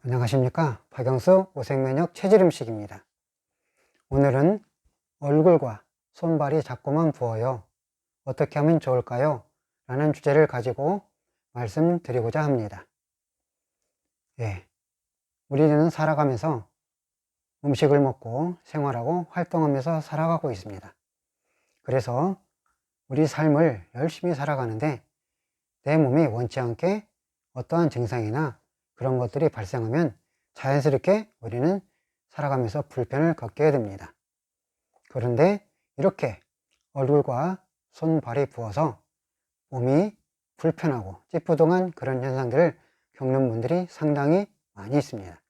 안녕하십니까. 박영수 오색면역 체질음식입니다. 오늘은 얼굴과 손발이 자꾸만 부어요. 어떻게 하면 좋을까요? 라는 주제를 가지고 말씀드리고자 합니다. 우리는 살아가면서 음식을 먹고 생활하고 활동하면서 살아가고 있습니다. 그래서 우리 삶을 열심히 살아가는데 내 몸이 원치 않게 어떠한 증상이나 그런 것들이 발생하면 자연스럽게 우리는 살아가면서 불편을 겪게 됩니다. 그런데 이렇게 얼굴과 손, 발이 부어서 몸이 불편하고 찌뿌둥한 그런 현상들을 겪는 분들이 상당히 많이 있습니다.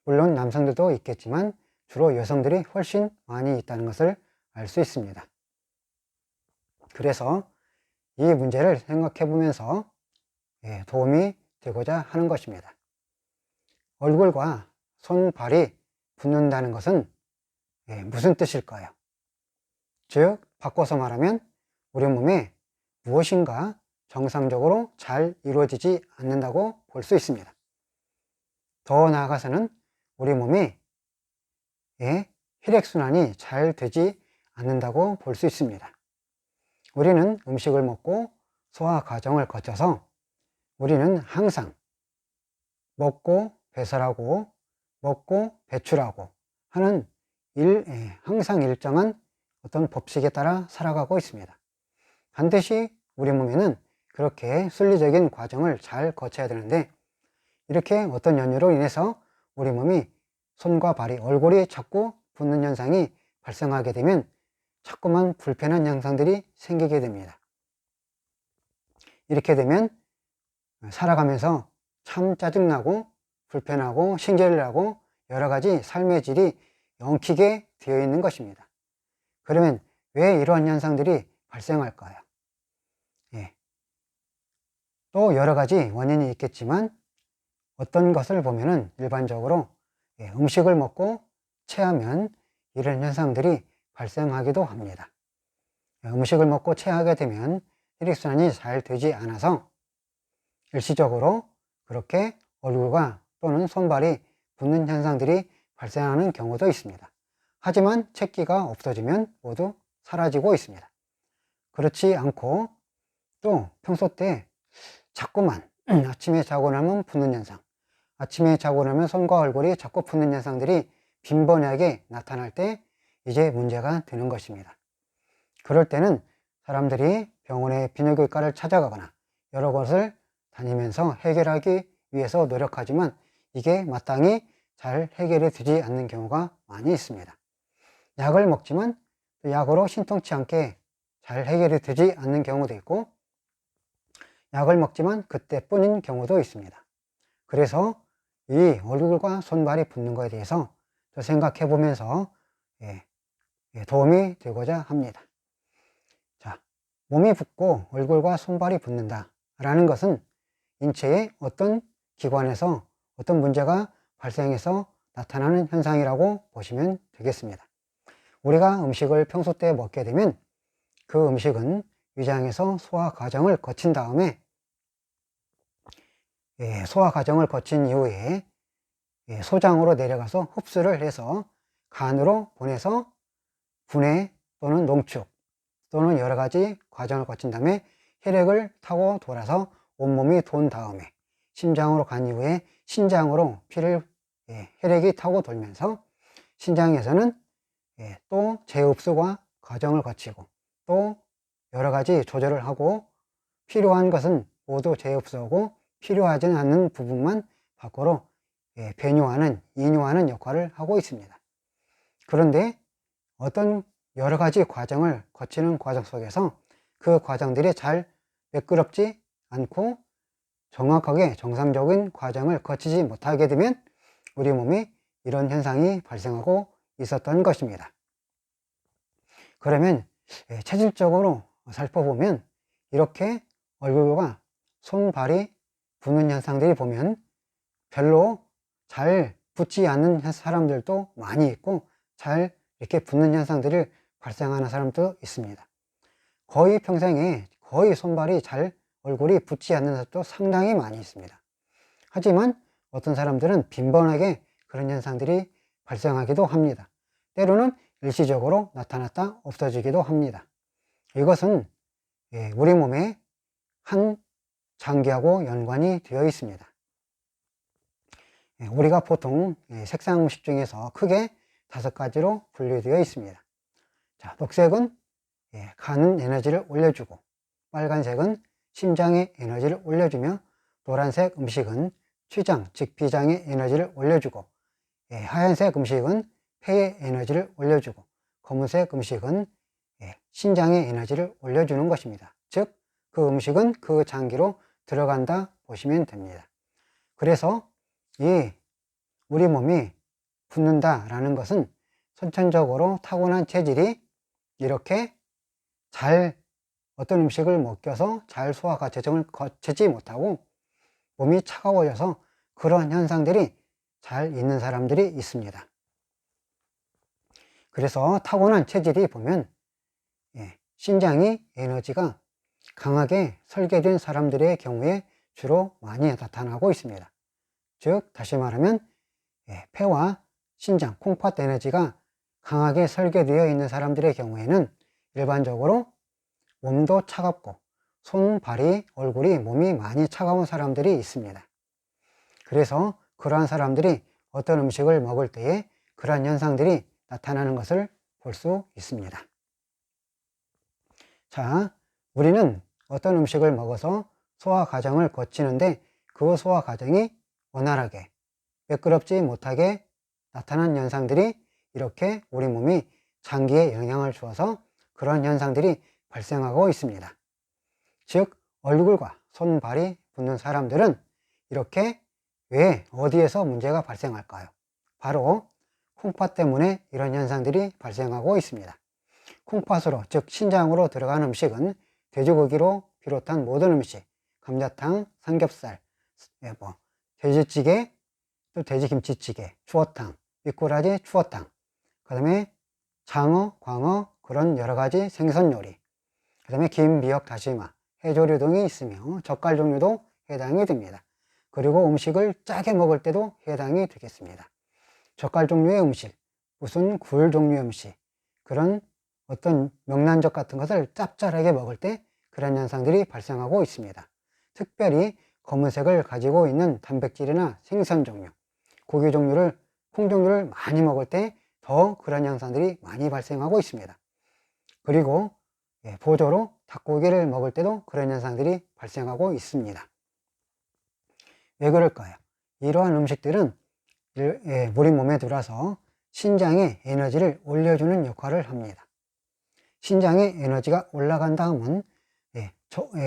물론 남성들도 있겠지만 주로 여성들이 훨씬 많이 있다는 것을 알 수 있습니다. 그래서 이 문제를 생각해 보면서 도움이 되고자 하는 것입니다. 얼굴과 손, 발이 붓는다는 것은 무슨 뜻일까요? 즉, 바꿔서 말하면 우리 몸에 무엇인가 정상적으로 잘 이루어지지 않는다고 볼 수 있습니다. 더 나아가서는 우리 몸이 혈액순환이 잘 되지 않는다고 볼 수 있습니다. 우리는 음식을 먹고 소화 과정을 거쳐서 우리는 항상 먹고 배설하고 먹고 배출하고 하는 항상 일정한 어떤 법칙에 따라 살아가고 있습니다. 반드시 우리 몸에는 그렇게 순리적인 과정을 잘 거쳐야 되는데 이렇게 어떤 연유로 인해서 우리 몸이 손과 발이 얼굴이 자꾸 붓는 현상이 발생하게 되면 자꾸만 불편한 현상들이 생기게 됩니다. 이렇게 되면 살아가면서 참 짜증나고 불편하고 신경을 나고 여러 가지 삶의 질이 엉키게 되어 있는 것입니다. 그러면 왜 이러한 현상들이 발생할까요? 또 여러 가지 원인이 있겠지만 어떤 것을 보면은 일반적으로 음식을 먹고 체하면 이런 현상들이 발생하기도 합니다. 음식을 먹고 체하게 되면 혈액순환이 잘 되지 않아서 일시적으로 그렇게 얼굴과 또는 손발이 붓는 현상들이 발생하는 경우도 있습니다. 하지만 체기가 없어지면 모두 사라지고 있습니다. 그렇지 않고 또 평소 때 자꾸만 아침에 자고 나면 붓는 현상, 아침에 자고 나면 손과 얼굴이 자꾸 붓는 현상들이 빈번하게 나타날 때 이제 문제가 되는 것입니다. 그럴 때는 사람들이 병원의 비뇨기과를 찾아가거나 여러 곳을 다니면서 해결하기 위해서 노력하지만 이게 마땅히 잘 해결이 되지 않는 경우가 많이 있습니다. 약을 먹지만 약으로 신통치 않게 잘 해결이 되지 않는 경우도 있고 약을 먹지만 그때뿐인 경우도 있습니다. 그래서 이 얼굴과 손발이 붓는 것에 대해서 생각해 보면서 도움이 되고자 합니다. 자, 몸이 붓고 얼굴과 손발이 붓는다 라는 것은 인체의 어떤 기관에서 어떤 문제가 발생해서 나타나는 현상이라고 보시면 되겠습니다. 우리가 음식을 평소 때 먹게 되면 그 음식은 위장에서 소화 과정을 거친 다음에 소화 과정을 거친 이후에 소장으로 내려가서 흡수를 해서 간으로 보내서 분해 또는 농축 또는 여러 가지 과정을 거친 다음에 혈액을 타고 돌아서 온몸이 돈 다음에 심장으로 간 이후에 신장으로 혈액이 타고 돌면서 신장에서는 또 재흡수와 과정을 거치고 또 여러 가지 조절을 하고 필요한 것은 모두 재흡수하고 필요하지 않는 부분만 밖으로 배뇨하는, 이뇨하는 역할을 하고 있습니다. 그런데 어떤 여러 가지 과정을 거치는 과정 속에서 그 과정들이 잘 매끄럽지 않고 정확하게 정상적인 과정을 거치지 못하게 되면 우리 몸이 이런 현상이 발생하고 있었던 것입니다. 그러면 체질적으로 살펴보면 이렇게 얼굴과 손, 발이 붓는 현상들이 보면 별로 잘 붓지 않는 사람들도 많이 있고 잘 이렇게 붓는 현상들을 발생하는 사람도 있습니다. 거의 평생에 거의 손발이 잘 얼굴이 붓지 않는 사람도 상당히 많이 있습니다. 하지만 어떤 사람들은 빈번하게 그런 현상들이 발생하기도 합니다. 때로는 일시적으로 나타났다 없어지기도 합니다. 이것은 우리 몸의 한 장기하고 연관이 되어 있습니다. 우리가 보통 색상 음식 중에서 크게 5가지로 분류되어 있습니다. 자, 녹색은 간은 에너지를 올려주고, 빨간색은 심장의 에너지를 올려주며, 노란색 음식은 췌장, 즉 비장의 에너지를 올려주고, 하얀색 음식은 폐의 에너지를 올려주고, 검은색 음식은 신장의 에너지를 올려주는 것입니다. 즉, 그 음식은 그 장기로 들어간다 보시면 됩니다. 그래서 우리 몸이 붓는다라는 것은 선천적으로 타고난 체질이 이렇게 잘 어떤 음식을 먹여서 잘 소화가 과정을 거치지 못하고 몸이 차가워져서 그런 현상들이 잘 있는 사람들이 있습니다. 그래서 타고난 체질이 보면 신장이 에너지가 강하게 설계된 사람들의 경우에 주로 많이 나타나고 있습니다. 즉 다시 말하면 폐와 신장, 콩팥 에너지가 강하게 설계되어 있는 사람들의 경우에는 일반적으로 몸도 차갑고 손, 발이, 얼굴이, 몸이 많이 차가운 사람들이 있습니다. 그래서 그러한 사람들이 어떤 음식을 먹을 때에 그러한 현상들이 나타나는 것을 볼 수 있습니다. 자, 우리는 어떤 음식을 먹어서 소화 과정을 거치는데 그 소화 과정이 원활하게 매끄럽지 못하게 나타난 현상들이 이렇게 우리 몸이 장기에 영향을 주어서 그런 현상들이 발생하고 있습니다. 즉 얼굴과 손, 발이 붓는 사람들은 이렇게 왜 어디에서 문제가 발생할까요? 바로 콩팥 때문에 이런 현상들이 발생하고 있습니다. 콩팥으로 즉 신장으로 들어가는 음식은 돼지고기로 비롯한 모든 음식, 감자탕, 삼겹살, 돼지찌개, 또 돼지김치찌개, 추어탕, 미꾸라지 추어탕, 그 다음에 장어, 광어, 그런 여러가지 생선 요리, 그 다음에 김, 미역, 다시마, 해조류 등이 있으며 젓갈 종류도 해당이 됩니다. 그리고 음식을 짜게 먹을 때도 해당이 되겠습니다. 젓갈 종류의 음식, 무슨 굴 종류의 음식, 그런 어떤 명란젓 같은 것을 짭짤하게 먹을 때 그런 현상들이 발생하고 있습니다. 특별히 검은색을 가지고 있는 단백질이나 생선 종류, 고기 종류를, 콩 종류를 많이 먹을 때 더 그런 현상들이 많이 발생하고 있습니다. 그리고 보조로 닭고기를 먹을 때도 그런 현상들이 발생하고 있습니다. 왜 그럴까요? 이러한 음식들은 우리 몸에 들어와서 신장의 에너지를 올려주는 역할을 합니다. 신장의 에너지가 올라간 다음은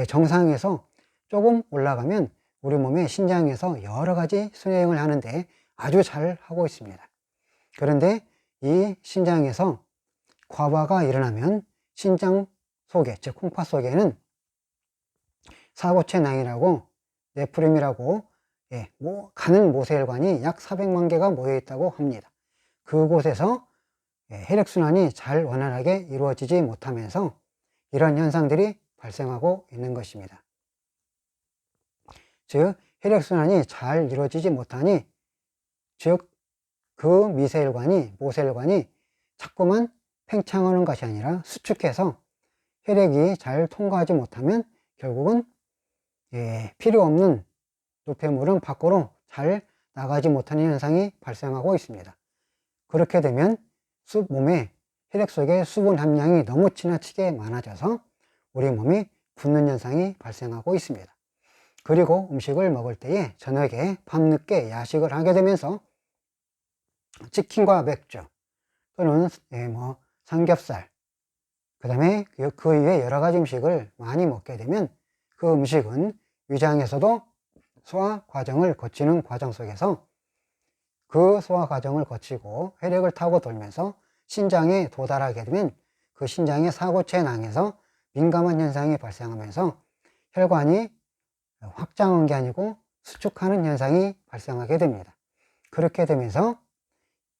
정상에서 조금 올라가면 우리 몸의 신장에서 여러 가지 순회행을 하는데 아주 잘 하고 있습니다. 그런데 이 신장에서 과부하가 일어나면 신장 속에, 즉 콩팥 속에는 사고체낭이라고 네프림이라고 가는 모세혈관이 약 400만 개가 모여 있다고 합니다. 그곳에서 혈액순환이 잘 원활하게 이루어지지 못하면서 이런 현상들이 발생하고 있는 것입니다. 즉 혈액순환이 잘 이루어지지 못하니 즉 그 미세혈관이, 모세혈관이 자꾸만 팽창하는 것이 아니라 수축해서 혈액이 잘 통과하지 못하면 결국은 필요 없는 노폐물은 밖으로 잘 나가지 못하는 현상이 발생하고 있습니다. 그렇게 되면 몸에 혈액 속에 수분 함량이 너무 지나치게 많아져서 우리 몸이 붓는 현상이 발생하고 있습니다. 그리고 음식을 먹을 때에 저녁에 밤늦게 야식을 하게 되면서 치킨과 맥주 또는 삼겹살, 그 다음에 그 이외에 여러 가지 음식을 많이 먹게 되면 그 음식은 위장에서도 소화 과정을 거치는 과정 속에서 그 소화 과정을 거치고 혈액을 타고 돌면서 신장에 도달하게 되면 그 신장의 사고체낭에서 민감한 현상이 발생하면서 혈관이 확장한 게 아니고 수축하는 현상이 발생하게 됩니다. 그렇게 되면서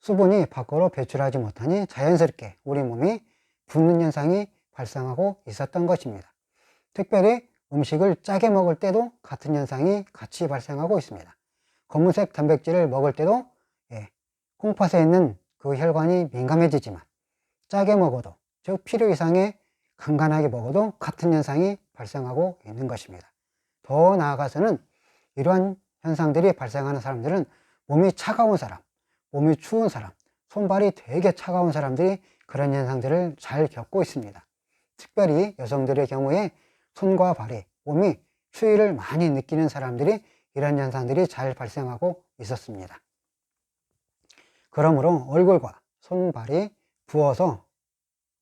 수분이 밖으로 배출하지 못하니 자연스럽게 우리 몸이 붓는 현상이 발생하고 있었던 것입니다. 특별히 음식을 짜게 먹을 때도 같은 현상이 같이 발생하고 있습니다. 검은색 단백질을 먹을 때도 콩팥에 있는 그 혈관이 민감해지지만 짜게 먹어도, 즉 필요 이상의 간간하게 먹어도 같은 현상이 발생하고 있는 것입니다. 더 나아가서는 이러한 현상들이 발생하는 사람들은 몸이 차가운 사람, 몸이 추운 사람, 손발이 되게 차가운 사람들이 그런 현상들을 잘 겪고 있습니다. 특별히 여성들의 경우에 손과 발이, 몸이 추위를 많이 느끼는 사람들이 이런 현상들이 잘 발생하고 있었습니다. 그러므로 얼굴과 손발이 부어서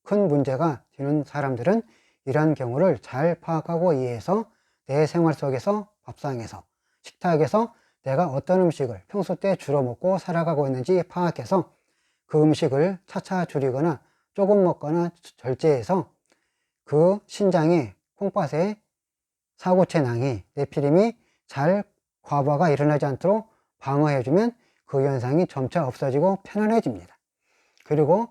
큰 문제가 되는 사람들은 이러한 경우를 잘 파악하고 이해해서 내 생활 속에서, 밥상에서, 식탁에서 내가 어떤 음식을 평소 때 주로 먹고 살아가고 있는지 파악해서 그 음식을 차차 줄이거나 조금 먹거나 절제해서 그 신장에, 콩팥에 사고체낭이, 네피림이 잘 과부하가 일어나지 않도록 방어해주면 그 현상이 점차 없어지고 편안해집니다. 그리고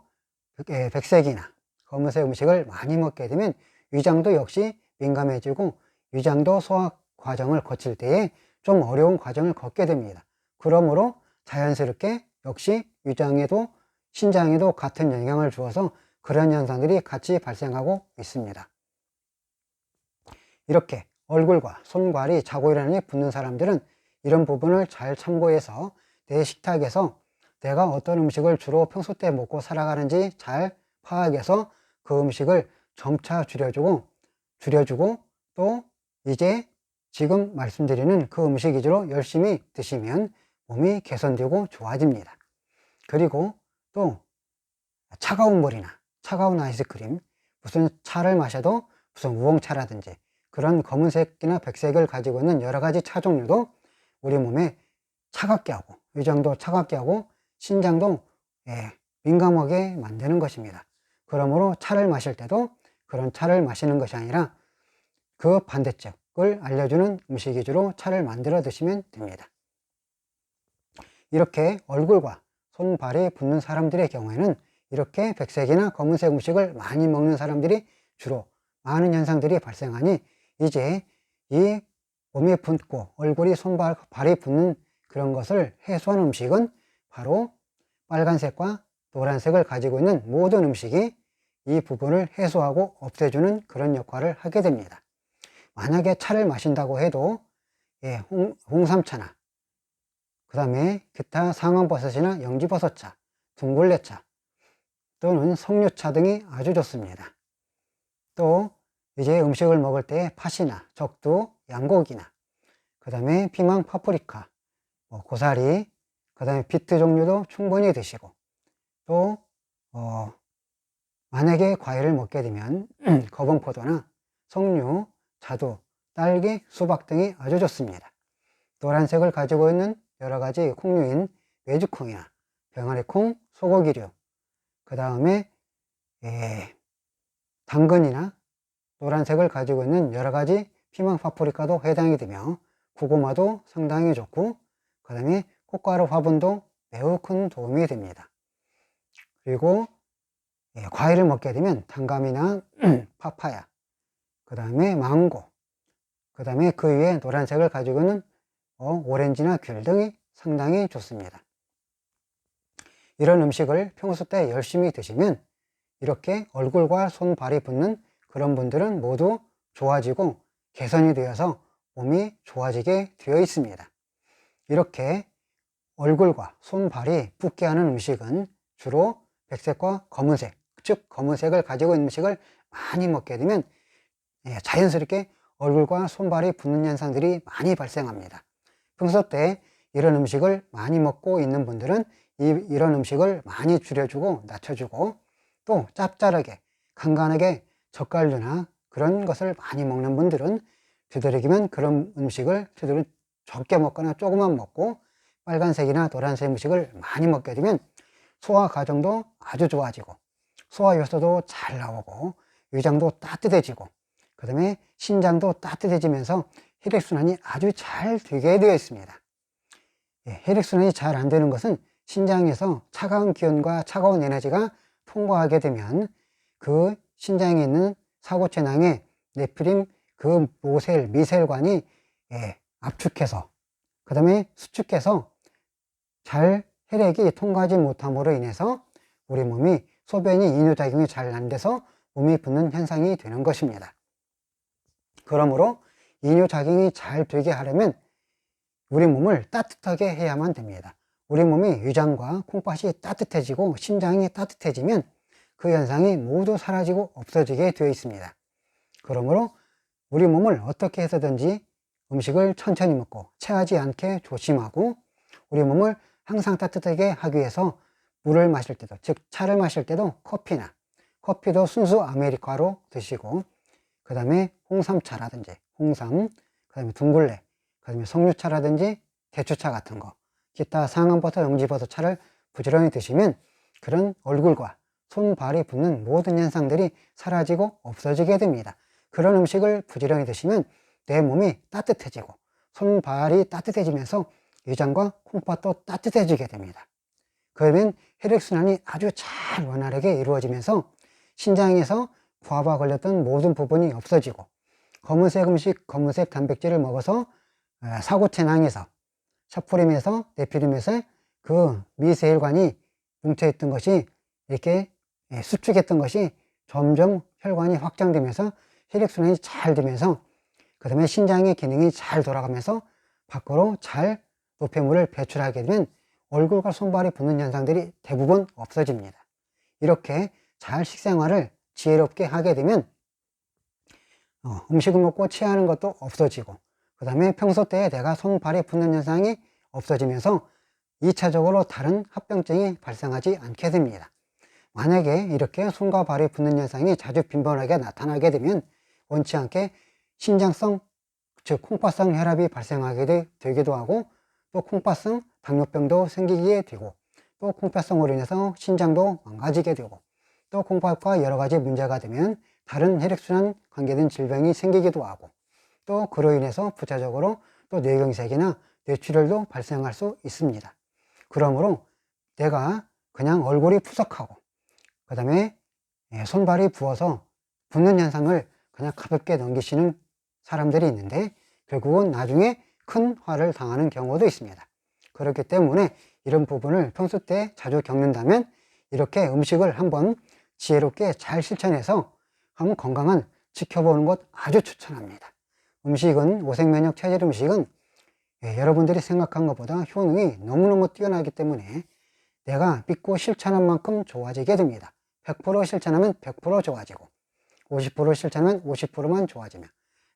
백색이나 검은색 음식을 많이 먹게 되면 위장도 역시 민감해지고 위장도 소화 과정을 거칠 때에 좀 어려운 과정을 겪게 됩니다. 그러므로 자연스럽게 역시 위장에도 신장에도 같은 영향을 주어서 그런 현상들이 같이 발생하고 있습니다. 이렇게 얼굴과 손발이 자고 일어나니 붓는 사람들은 이런 부분을 잘 참고해서 내 식탁에서 내가 어떤 음식을 주로 평소 때 먹고 살아가는지 잘 파악해서 그 음식을 점차 줄여주고 또 이제 지금 말씀드리는 그 음식 위주로 열심히 드시면 몸이 개선되고 좋아집니다. 그리고 또 차가운 물이나 차가운 아이스크림, 무슨 차를 마셔도 무슨 우엉차라든지 그런 검은색이나 백색을 가지고 있는 여러 가지 차 종류도 우리 몸에 차갑게 하고 위장도 차갑게 하고 신장도 민감하게 만드는 것입니다. 그러므로 차를 마실 때도 그런 차를 마시는 것이 아니라 그 반대쪽을 알려주는 음식 위주로 차를 만들어 드시면 됩니다. 이렇게 얼굴과 손발이 붓는 사람들의 경우에는 이렇게 백색이나 검은색 음식을 많이 먹는 사람들이 주로 많은 현상들이 발생하니 이제 이 몸이 붓고 얼굴이 손발이 붓는 그런 것을 해소하는 음식은 바로 빨간색과 노란색을 가지고 있는 모든 음식이 이 부분을 해소하고 없애주는 그런 역할을 하게 됩니다. 만약에 차를 마신다고 해도 홍삼차나 그 다음에 기타 상황버섯이나 영지버섯차, 둥글레차 또는 석류차 등이 아주 좋습니다. 또 이제 음식을 먹을 때 팥이나 적두, 양고기나 그 다음에 피망, 파프리카, 고사리, 그 다음에 비트 종류도 충분히 드시고 또 만약에 과일을 먹게 되면 거봉포도나 석류, 자두, 딸기, 수박 등이 아주 좋습니다. 노란색을 가지고 있는 여러 가지 콩류인 메주콩이나 병아리콩, 소고기류, 그 다음에 당근이나 노란색을 가지고 있는 여러 가지 피망, 파프리카도 해당이 되며 고구마도 상당히 좋고 그 다음에 꽃가루 화분도 매우 큰 도움이 됩니다. 그리고 과일을 먹게 되면 단감이나 파파야, 그 다음에 망고, 그 다음에 그 위에 노란색을 가지고 있는 오렌지나 귤 등이 상당히 좋습니다. 이런 음식을 평소 때 열심히 드시면 이렇게 얼굴과 손발이 붓는 그런 분들은 모두 좋아지고 개선이 되어서 몸이 좋아지게 되어 있습니다. 이렇게 얼굴과 손발이 붓게 하는 음식은 주로 백색과 검은색, 즉 검은색을 가지고 있는 음식을 많이 먹게 되면 자연스럽게 얼굴과 손발이 붓는 현상들이 많이 발생합니다. 평소 때 이런 음식을 많이 먹고 있는 분들은 이런 음식을 많이 줄여주고 낮춰주고 또 짭짤하게 간간하게 젓갈류나 그런 것을 많이 먹는 분들은 되도록이면 그런 음식을 적게 먹거나 조금만 먹고 빨간색이나 노란색 음식을 많이 먹게 되면 소화 과정도 아주 좋아지고 소화 효소도 잘 나오고 위장도 따뜻해지고 그 다음에 신장도 따뜻해지면서 혈액순환이 아주 잘 되게 되어 있습니다. 혈액순환이 잘 안 되는 것은 신장에서 차가운 기운과 차가운 에너지가 통과하게 되면 그 신장에 있는 사고체낭에 네프림 그 모셀, 미셀관이 압축해서 그 다음에 수축해서 잘 혈액이 통과하지 못함으로 인해서 우리 몸이 소변이 이뇨작용이 잘 안 돼서 몸이 붓는 현상이 되는 것입니다. 그러므로 이뇨작용이 잘 되게 하려면 우리 몸을 따뜻하게 해야만 됩니다. 우리 몸이 위장과 콩팥이 따뜻해지고 신장이 따뜻해지면 그 현상이 모두 사라지고 없어지게 되어 있습니다. 그러므로 우리 몸을 어떻게 해서든지 음식을 천천히 먹고 체하지 않게 조심하고 우리 몸을 항상 따뜻하게 하기 위해서 물을 마실 때도, 즉 차를 마실 때도 커피도 순수 아메리카노로 드시고, 그 다음에 홍삼차라든지 홍삼, 그 다음에 둥글레, 그 다음에 석류차라든지 대추차 같은 거, 기타 상황버섯, 영지버섯 차를 부지런히 드시면 그런 얼굴과 손, 발이 붓는 모든 현상들이 사라지고 없어지게 됩니다. 그런 음식을 부지런히 드시면 내 몸이 따뜻해지고 손, 발이 따뜻해지면서 위장과 콩팥도 따뜻해지게 됩니다. 그러면 혈액순환이 아주 잘 원활하게 이루어지면서 신장에서 부하가 걸렸던 모든 부분이 없어지고 검은색 음식, 검은색 단백질을 먹어서 사고체낭에서 샤프림에서 네피림에서 그 미세혈관이 뭉쳐있던 것이 이렇게 수축했던 것이 점점 혈관이 확장되면서 혈액순환이 잘 되면서 그 다음에 신장의 기능이 잘 돌아가면서 밖으로 잘 노폐물을 배출하게 되면 얼굴과 손발이 붓는 현상들이 대부분 없어집니다. 이렇게 잘 식생활을 지혜롭게 하게 되면 음식을 먹고 체하는 것도 없어지고 그 다음에 평소 때에 내가 손발이 붓는 현상이 없어지면서 2차적으로 다른 합병증이 발생하지 않게 됩니다. 만약에 이렇게 손과 발이 붓는 현상이 자주 빈번하게 나타나게 되면 원치 않게 신장성, 즉 콩팥성 혈압이 발생하게 되기도 하고 또 콩팥성 당뇨병도 생기게 되고 또 콩팥성으로 인해서 신장도 망가지게 되고 또 콩팥과 여러 가지 문제가 되면 다른 혈액순환 관계된 질병이 생기기도 하고 또 그로 인해서 부차적으로 또 뇌경색이나 뇌출혈도 발생할 수 있습니다. 그러므로 내가 그냥 얼굴이 푸석하고 그 다음에 손발이 부어서 붓는 현상을 그냥 가볍게 넘기시는 사람들이 있는데 결국은 나중에 큰 화를 당하는 경우도 있습니다. 그렇기 때문에 이런 부분을 평소 때 자주 겪는다면 이렇게 음식을 한번 지혜롭게 잘 실천해서 한번 건강을 지켜보는 것 아주 추천합니다. 음식은 오색면역 체질 음식은 여러분들이 생각한 것보다 효능이 너무너무 뛰어나기 때문에 내가 믿고 실천한 만큼 좋아지게 됩니다. 100% 실천하면 100% 좋아지고 50% 실천하면 50%만 좋아지며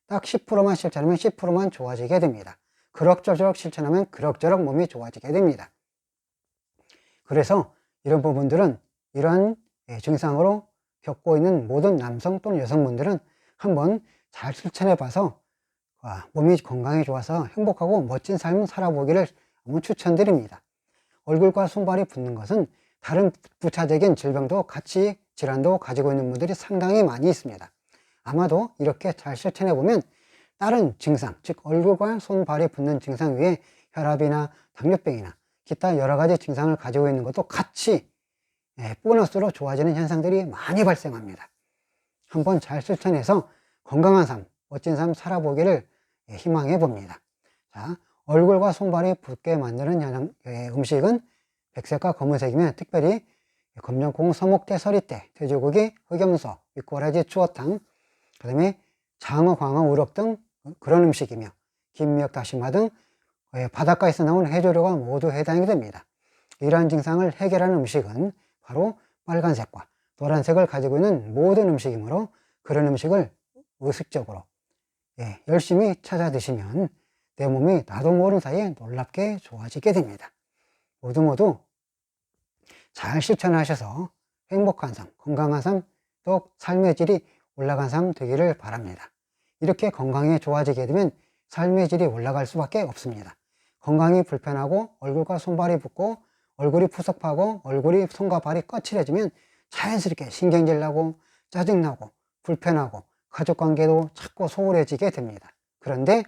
딱 10%만 실천하면 10%만 좋아지게 됩니다. 그럭저럭 실천하면 그럭저럭 몸이 좋아지게 됩니다. 그래서 이런 부분들은 이러한 증상으로 겪고 있는 모든 남성 또는 여성분들은 한번 잘 실천해 봐서 몸이 건강에 좋아서 행복하고 멋진 삶을 살아보기를 한번 추천드립니다. 얼굴과 손발이 붓는 것은 다른 부차적인 질병도 같이 질환도 가지고 있는 분들이 상당히 많이 있습니다. 아마도 이렇게 잘 실천해 보면 다른 증상, 즉 얼굴과 손발이 붓는 증상 외에 혈압이나 당뇨병이나 기타 여러 가지 증상을 가지고 있는 것도 같이 보너스로 좋아지는 현상들이 많이 발생합니다. 한번 잘 실천해서 건강한 삶, 멋진 삶 살아보기를 희망해 봅니다. 자, 얼굴과 손발이 붓게 만드는 음식은 백색과 검은색이면 특별히 검정콩, 서목대, 서리대, 돼지고기, 흑염소, 윗꼬라지, 추어탕, 그 다음에 장어, 광어, 우럭 등 그런 음식이며 김미역, 다시마 등 바닷가에서 나온 해조류가 모두 해당이 됩니다. 이러한 증상을 해결하는 음식은 바로 빨간색과 노란색을 가지고 있는 모든 음식이므로 그런 음식을 의식적으로 열심히 찾아 드시면 내 몸이 나도 모르는 사이에 놀랍게 좋아지게 됩니다. 모두 잘 실천하셔서 행복한 삶, 건강한 삶, 또 삶의 질이 올라간 삶 되기를 바랍니다. 이렇게 건강이 좋아지게 되면 삶의 질이 올라갈 수밖에 없습니다. 건강이 불편하고 얼굴과 손발이 붓고 얼굴이 푸석하고 얼굴이 손과 발이 거칠어지면 자연스럽게 신경질 나고 짜증나고 불편하고 가족관계도 자꾸 소홀해지게 됩니다. 그런데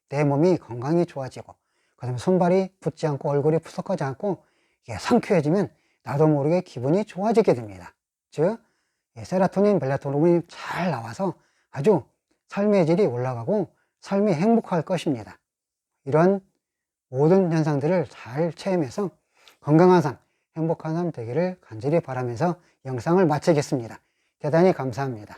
내 몸이 건강이 좋아지고 그 다음에 손발이 붓지 않고 얼굴이 푸석하지 않고 이게 상쾌해지면 나도 모르게 기분이 좋아지게 됩니다. 즉 세로토닌, 멜라토닌이 잘 나와서 아주 삶의 질이 올라가고 삶이 행복할 것입니다. 이런 모든 현상들을 잘 체험해서 건강한 삶, 행복한 삶 되기를 간절히 바라면서 영상을 마치겠습니다. 대단히 감사합니다.